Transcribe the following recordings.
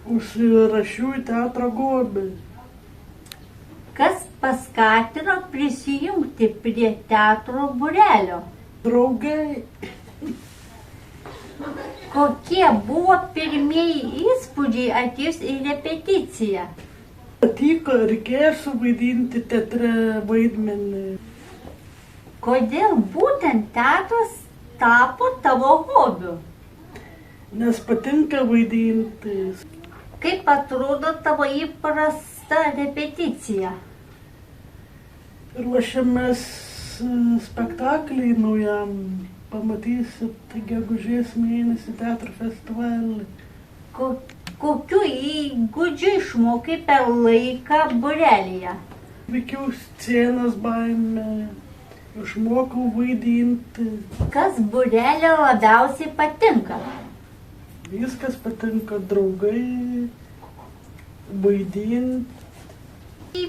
Užsirašiau į teatro gobį. Kas paskatino prisijungti prie teatro būrelio? Draugai, Kokie buvo pirmieji įspūdžiai atėjus į repeticiją? patiko, reikėjo suvaidinti teatre vaidmenį. Kodėl būtent teatras tapo tavo hobiu? Nes patinka vaidinti. Kaip atrodo tavo įprasta repeticija? Ruošiamės spektaklį naujam. Pamatysit gegužės mėnesį teatro festivalį. Kokių įgūdžių išmokai per laiką būrelyje? Veikiau scenos baimę, išmokau vaidinti. Kas būrelio labiausiai patinka? Viskas patinka, draugai, vaidinti.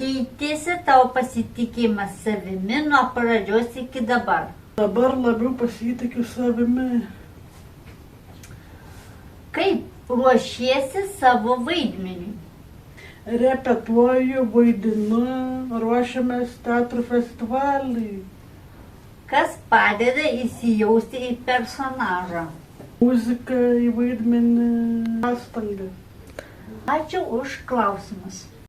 Keitėsi tavo pasitikėjimas savimi nuo pradžios iki dabar? Dabar labiau pasitikiu savimi. Kaip ruošiesi savo vaidmeniui? Repetuoju, vaidinu, ruošiamės teatro festivalį. Kas padeda įsijausti į personažą? Muzika į vaidmenį, pastangas. Ačiū už klausimus.